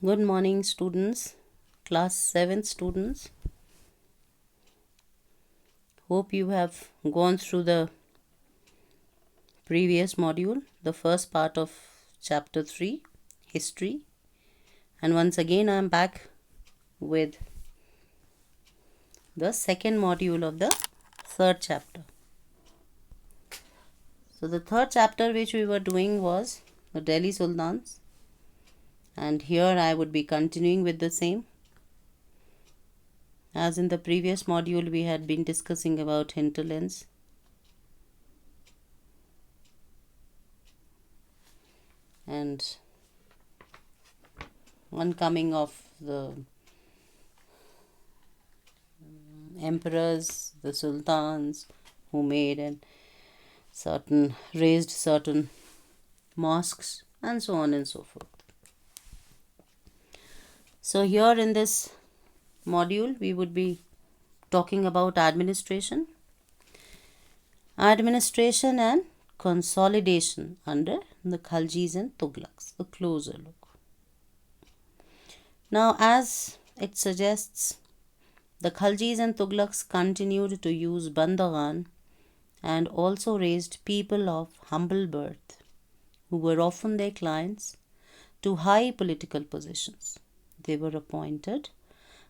Good morning, students, class 7 students. Hope you have gone through the previous module, the first part of chapter 3, history. And once again, I am back with the second module of the third chapter. So, the third chapter which we were doing was the Delhi Sultans, and here I would be continuing with the same. As in the previous module, we had been discussing about hinterlands. And one coming of the emperors, the sultans who made and raised certain mosques, and so on and so forth. So here in this module we would be talking about administration and consolidation under the Khaljis and Tughlaqs. A closer look. Now, as it suggests, the Khaljis and Tughlaqs continued to use Bandagan and also raised people of humble birth, who were often their clients, to high political positions. They were appointed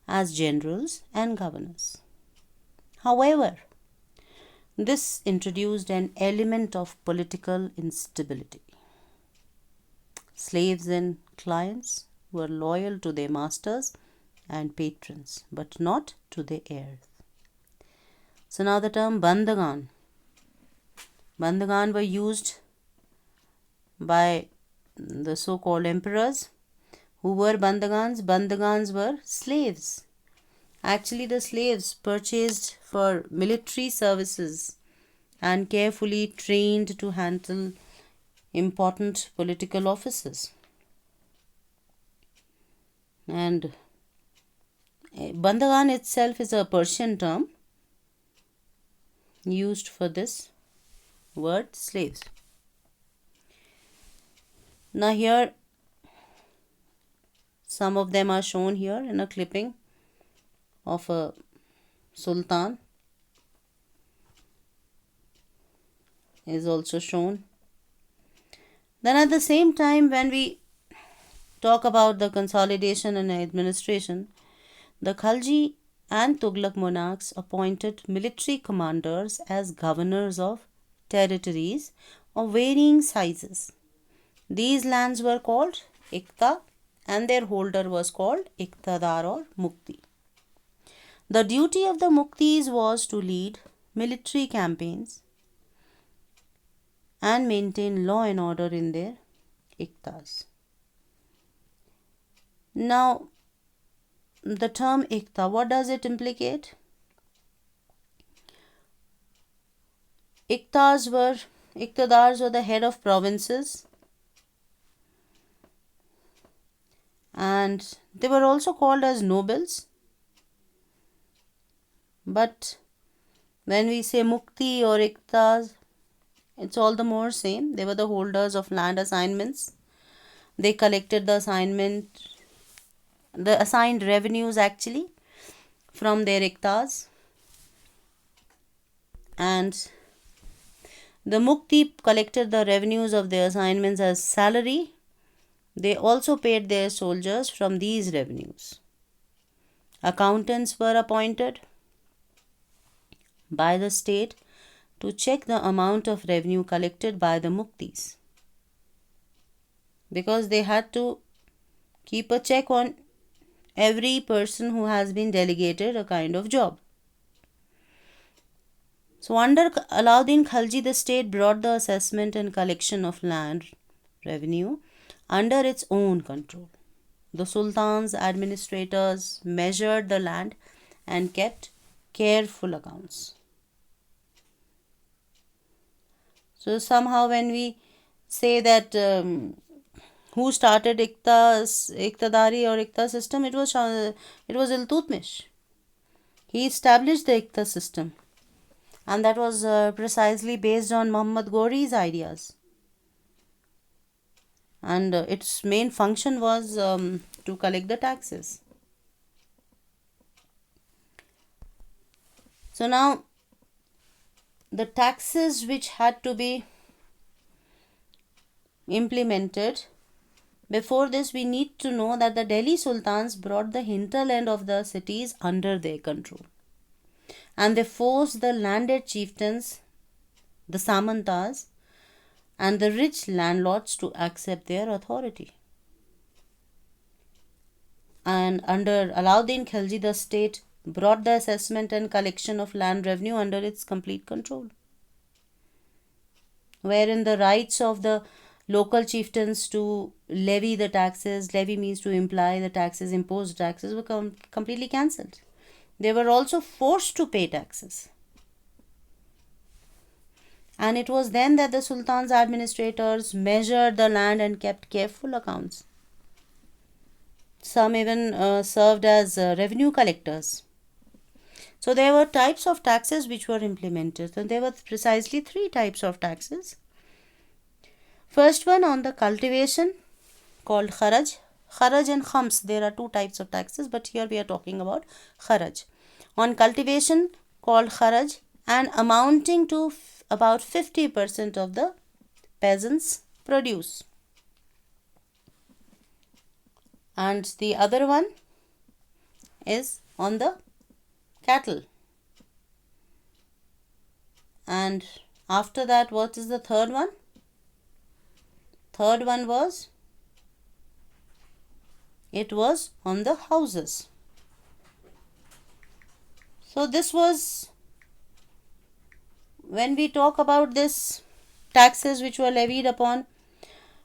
as generals and governors. However, this introduced an element of political instability. Slaves and clients were loyal to their masters and patrons, but not to their heirs. So now the term Bandagan were used by the so-called emperors. Who were Bandagans? Bandagans were slaves. Actually, the slaves purchased for military services and carefully trained to handle important political offices. And Bandagan itself is a Persian term used for this word slaves. Now here some of them are shown here in a clipping of a sultan is also shown. Then at the same time, when we talk about the consolidation and administration, the Khalji and Tughlaq monarchs appointed military commanders as governors of territories of varying sizes. These lands were called Iqta and their holder was called Iqtadar or Mukti. The duty of the Muktis was to lead military campaigns and maintain law and order in their Iqtas. Now, the term Iqta, what does it implicate? Iqtadars were the head of provinces, and they were also called as nobles. But when we say Mukti or Iqtas, it's all the more same. They were the holders of land assignments. They collected the assigned revenues actually from their Iqtas. And the Mukti collected the revenues of their assignments as salary. They also paid their soldiers from these revenues. Accountants were appointed by the state to check the amount of revenue collected by the Muktis, because they had to keep a check on every person who has been delegated a kind of job. So under Alauddin Khalji, the state brought the assessment and collection of land revenue under its own control. The sultans, administrators measured the land and kept careful accounts. So somehow when we say that who started Iqtadari or Iqta system, it was Iltutmish. He established the Iqta system, and that was precisely based on Muhammad Ghori's ideas. And its main function was to collect the taxes. So now the taxes which had to be implemented, before this we need to know that the Delhi Sultans brought the hinterland of the cities under their control, and they forced the landed chieftains, the Samantas, and the rich landlords to accept their authority. And under Alauddin Khilji, the state brought the assessment and collection of land revenue under its complete control, wherein the rights of the local chieftains to levy the taxes, levy means to imply the taxes, impose taxes, were completely cancelled. They were also forced to pay taxes. And it was then that the Sultan's administrators measured the land and kept careful accounts. Some even served as revenue collectors. So there were types of taxes which were implemented, and there were precisely three types of taxes. First one on the cultivation, called kharaj. Kharaj and khams, there are two types of taxes, but here we are talking about kharaj. On cultivation, called kharaj, and amounting to about 50% of the peasants' produce. And the other one is on the cattle. And after that, what is the third one? Third one was, it was on the houses. So this was, when we talk about this taxes which were levied upon,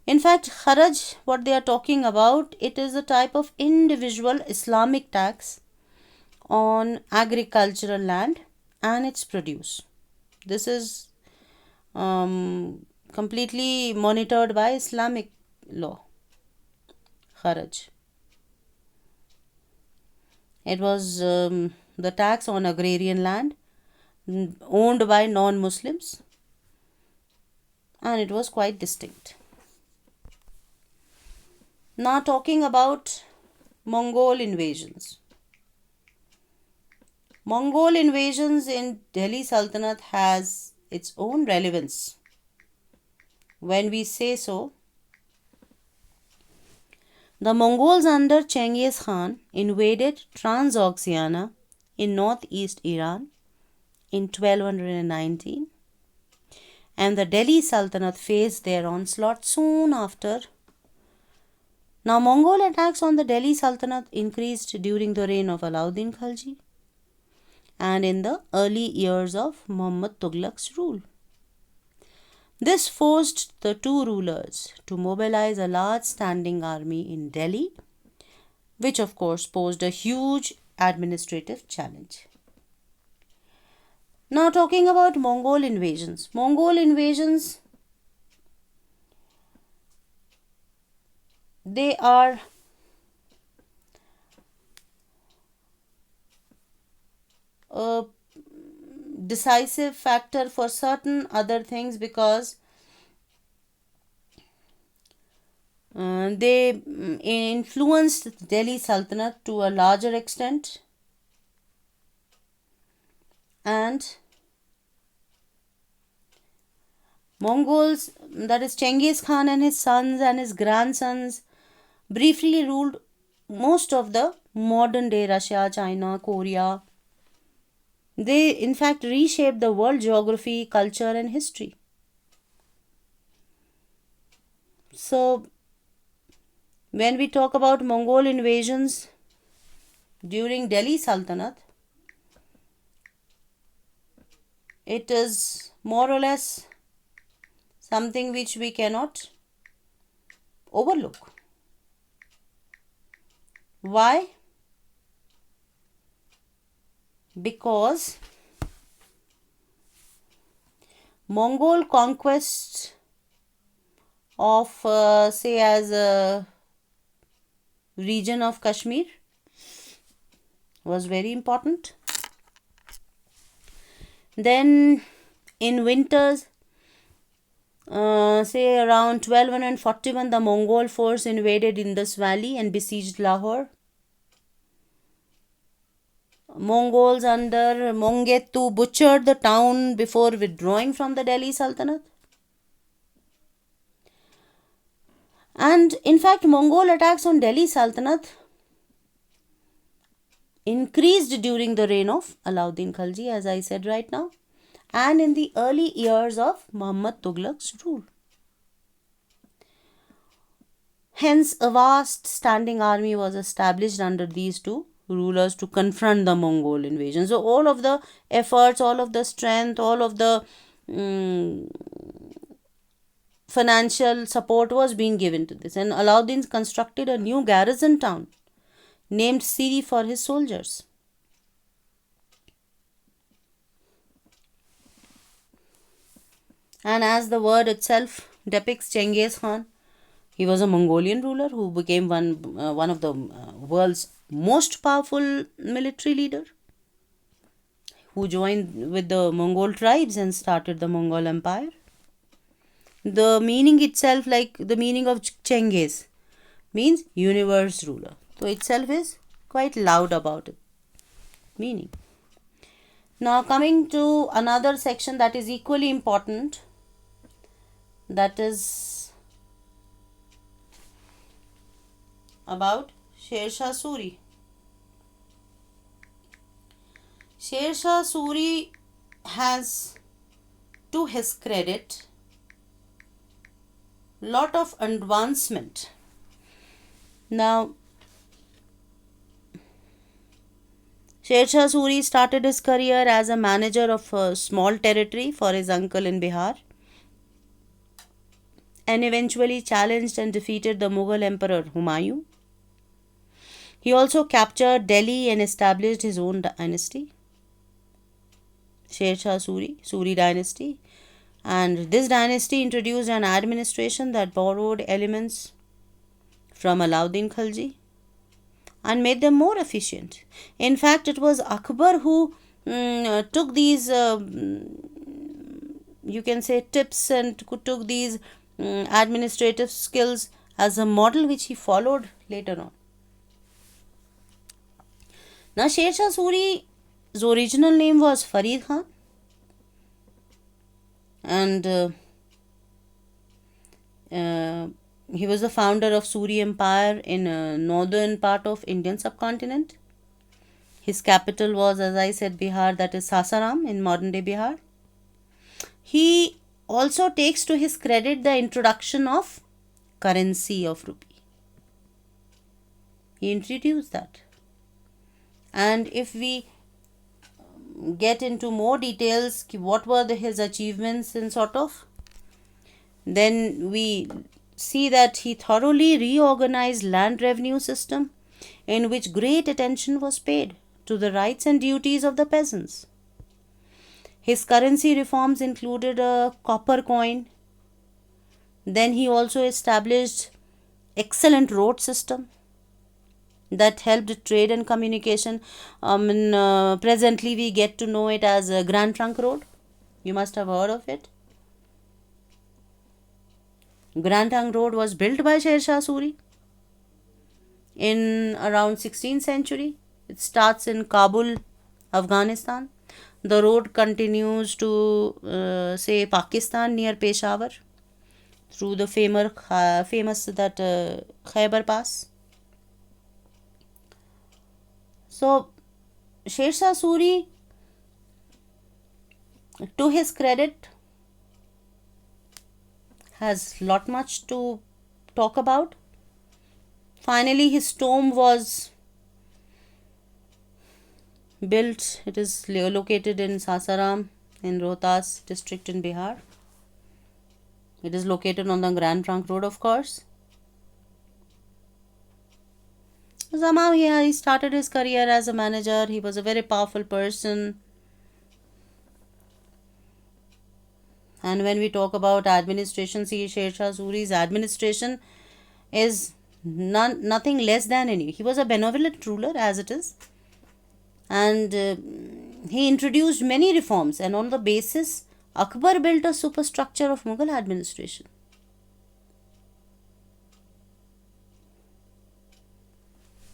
in fact, kharaj, what they are talking about, it is a type of individual Islamic tax on agricultural land and its produce. This is completely monitored by Islamic law. Kharaj. It was the tax on agrarian land owned by non-Muslims, and it was quite distinct. Now talking about Mongol invasions. Mongol invasions in Delhi Sultanate has its own relevance. When we say so, the Mongols under Chengiz Khan invaded Transoxiana in northeast Iran in 1219, and the Delhi Sultanate faced their onslaught soon after. Now, Mongol attacks on the Delhi Sultanate increased during the reign of Alauddin Khilji and in the early years of Muhammad Tughlaq's rule. This forced the two rulers to mobilize a large standing army in Delhi, which of course posed a huge administrative challenge. Now talking about Mongol invasions. Mongol invasions, they are a decisive factor for certain other things because they influenced Delhi Sultanate to a larger extent, and Mongols, that is Chengiz Khan and his sons and his grandsons, briefly ruled most of the modern day Russia, China, Korea. They in fact reshaped the world geography, culture and history. So when we talk about Mongol invasions during Delhi Sultanate, it is more or less something which we cannot overlook. Why? Because Mongol conquest of say as a region of Kashmir was very important. Then in winters Say around 1241, the Mongol force invaded Indus Valley and besieged Lahore. Mongols under Mongetu butchered the town before withdrawing from the Delhi Sultanate. And in fact, Mongol attacks on Delhi Sultanate increased during the reign of Alauddin Khalji, as I said right now, and in the early years of Muhammad Tughlaq's rule. Hence, a vast standing army was established under these two rulers to confront the Mongol invasion. So, all of the efforts, all of the strength, all of the mm, financial support was being given to this. And Alauddin constructed a new garrison town named Siri for his soldiers. And as the word itself depicts, Genghis Khan, he was a Mongolian ruler who became one of the world's most powerful military leader, who joined with the Mongol tribes and started the Mongol Empire. The meaning itself, like the meaning of Genghis, means universe ruler. So itself is quite loud about it. Meaning. Now coming to another section that is equally important, that is about Sher Shah Suri. Sher Shah Suri has, to his credit, lot of advancement. Now, Sher Shah Suri started his career as a manager of a small territory for his uncle in Bihar, and eventually challenged and defeated the Mughal Emperor Humayun. He also captured Delhi and established his own dynasty, Sher Shah Suri, Suri dynasty. And this dynasty introduced an administration that borrowed elements from Alauddin Khalji and made them more efficient. In fact, it was Akbar who took these, you can say, tips and took these administrative skills as a model which he followed later on. Now, Sher Shah Suri's original name was Farid Khan, and he was the founder of Suri Empire in northern part of Indian subcontinent. His capital was, as I said, Bihar, that is Sasaram in modern day Bihar. He also takes to his credit the introduction of currency of rupee. He introduced that. And if we get into more details, what were his achievements and sort of, then we see that he thoroughly reorganized land revenue system in which great attention was paid to the rights and duties of the peasants. His currency reforms included a copper coin. Then he also established excellent road system that helped trade and communication. Presently, we get to know it as a Grand Trunk Road. You must have heard of it. Grand Trunk Road was built by Sher Shah Suri in around 16th century. It starts in Kabul, Afghanistan. The road continues to say Pakistan near Peshawar through the famous that Khyber Pass. So, Sher Shah Suri, to his credit, has lot much to talk about. Finally, his tomb was built. It is located in Sasaram in Rohtas district in Bihar. It is located on the Grand Trunk Road, of course. Somehow he started his career as a manager. He was a very powerful person. And when we talk about administration, see, Sher Shah Suri's administration is nothing less than any. He was a benevolent ruler as it is. And he introduced many reforms, and on the basis Akbar built a superstructure of Mughal administration.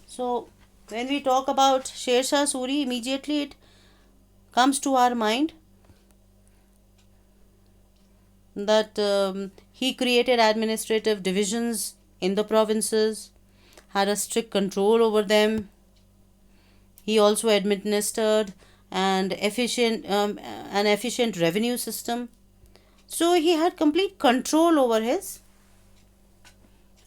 So, when we talk about Sher Shah Suri, immediately it comes to our mind that he created administrative divisions in the provinces, had a strict control over them. He also administered an efficient revenue system. So he had complete control over his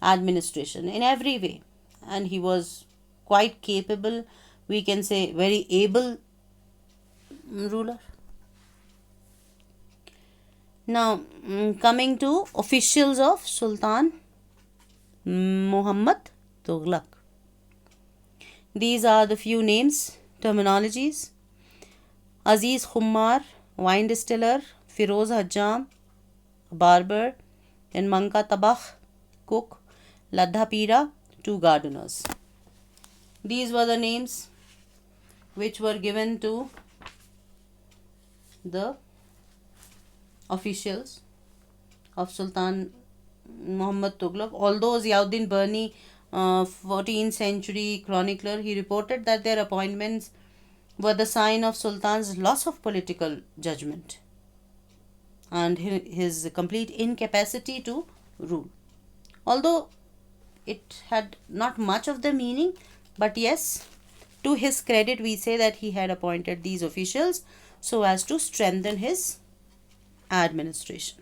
administration in every way, and he was quite capable. We can say very able ruler. Now, coming to officials of Sultan Muhammad Tughlaq. These are the few names, terminologies. Aziz Khummar, wine distiller. Firoz Hajjam, barber. And Manka Tabakh, cook. Ladha Pira, two gardeners. These were the names which were given to the officials of Sultan Muhammad Tughlaq. Although Ziauddin Burni, 14th century chronicler, he reported that their appointments were the sign of Sultan's loss of political judgment and his complete incapacity to rule. Although it had not much of the meaning, but yes, to his credit, we say that he had appointed these officials so as to strengthen his administration.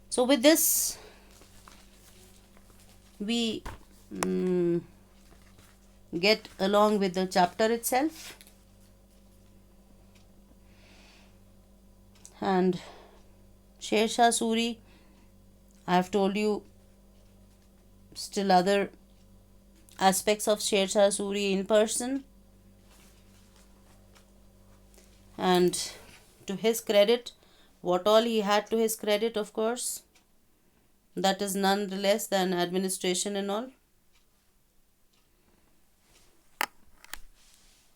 So, with this, we get along with the chapter itself. And Sher Shah Suri, I have told you still other aspects of Sher Shah Suri in person. And to his credit, what all he had to his credit, of course, that is none less than administration and all.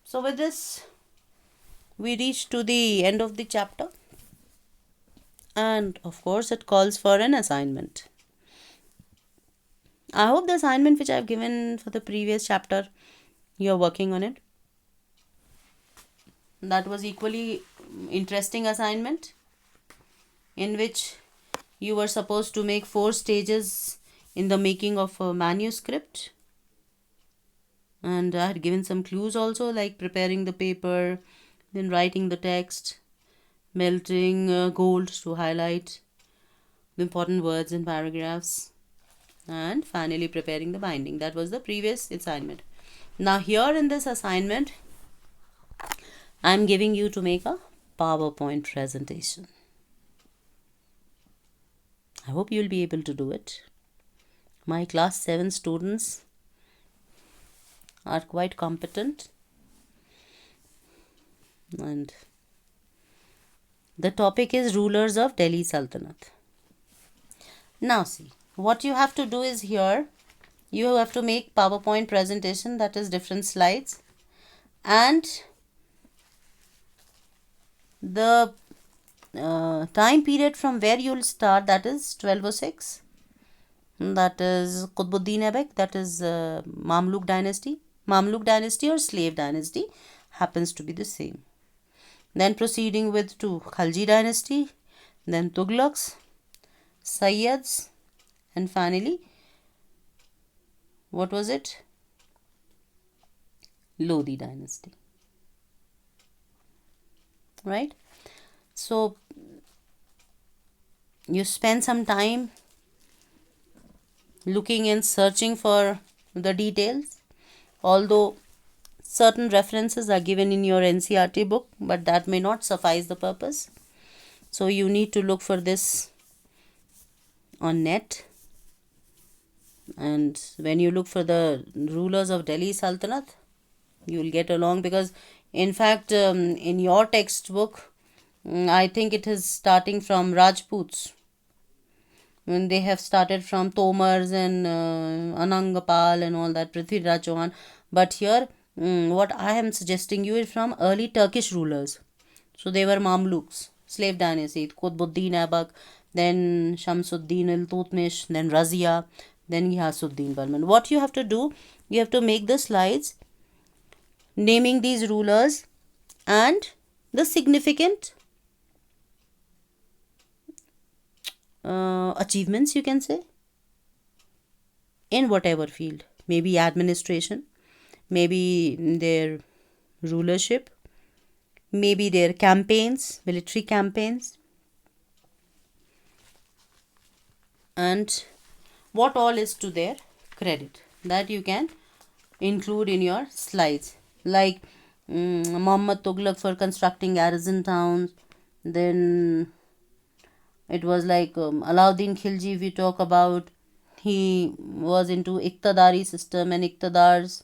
So, with this, we reach to the end of the chapter, and of course, it calls for an assignment. I hope the assignment which I have given for the previous chapter, you are working on it. That was equally interesting assignment in which you were supposed to make 4 stages in the making of a manuscript, and I had given some clues also, like preparing the paper, then writing the text, melting gold to highlight the important words in paragraphs, and finally preparing the binding. That was the previous assignment. Now here in this assignment, I am giving you to make a PowerPoint presentation. I hope you will be able to do it. My class 7 students are quite competent, and the topic is rulers of Delhi Sultanate. Now see, what you have to do is here, you have to make PowerPoint presentation, that is different slides, and the time period from where you will start, that is 1206, that is Qutbuddin Aibak, that is Mamluk dynasty. Mamluk dynasty or slave dynasty happens to be the same. Then proceeding with to Khalji dynasty, then Tughlaqs, Sayyids, and finally, what was it? Lodi dynasty. Right? So, you spend some time looking and searching for the details, although certain references are given in your NCERT book, but that may not suffice the purpose. So, you need to look for this on net, and when you look for the rulers of Delhi Sultanate, you will get along, because in fact in your textbook I think it is starting from Rajputs, when they have started from Tomars and Anangapal and all that, Prithviraj Chauhan, but here what I am suggesting you is from early Turkish rulers. So they were Mamluks, slave dynasty. Qutbuddin Aibak, then Shamsuddin al-Tutmish, then Razia, then Ghiyasuddin Balban. What you have to do, you have to make the slides naming these rulers and the significant achievements, you can say, in whatever field. Maybe administration, maybe their rulership, maybe their campaigns, military campaigns, and what all is to their credit, that you can include in your slides. Like Muhammad Tughlaq for constructing garrison towns. Then it was like Alauddin Khilji, if we talk about, he was into Iqtidari system and Iqtidars.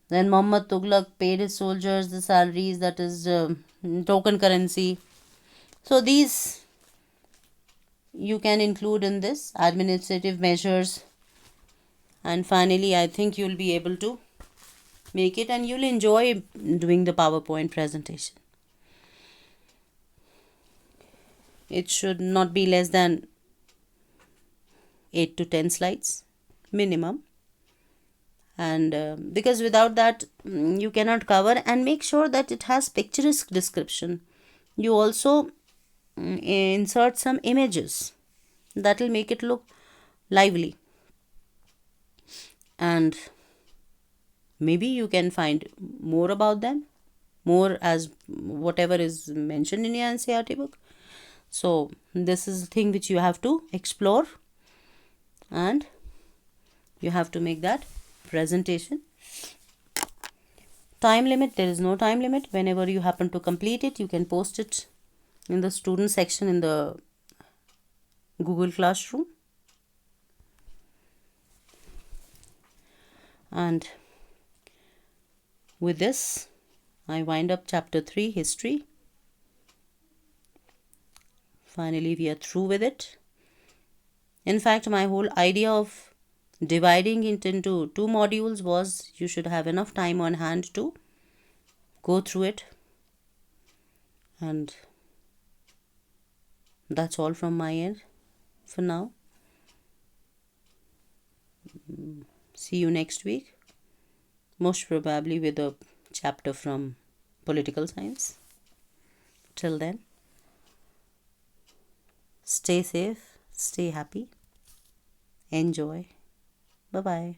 Then Muhammad Tughlaq paid his soldiers the salaries, that is token currency. So these you can include in this administrative measures. And finally, I think you'll be able to make it and you'll enjoy doing the PowerPoint presentation. It should not be less than 8 to 10 slides minimum. And because without that you cannot cover, and make sure that it has picturesque description. You also insert some images that will make it look lively, and maybe you can find more about them, more as whatever is mentioned in your NCERT book. So this is the thing which you have to explore, and you have to make that presentation. Time limit, there is no time limit. Whenever you happen to complete it, you can post it in the student section in the Google Classroom. And with this, I wind up chapter 3, history. Finally, we are through with it. In fact, my whole idea of dividing it into 2 modules was you should have enough time on hand to go through it. And that's all from my end for now. See you next week, most probably with a chapter from political science. Till then, stay safe, stay happy, enjoy. Bye-bye.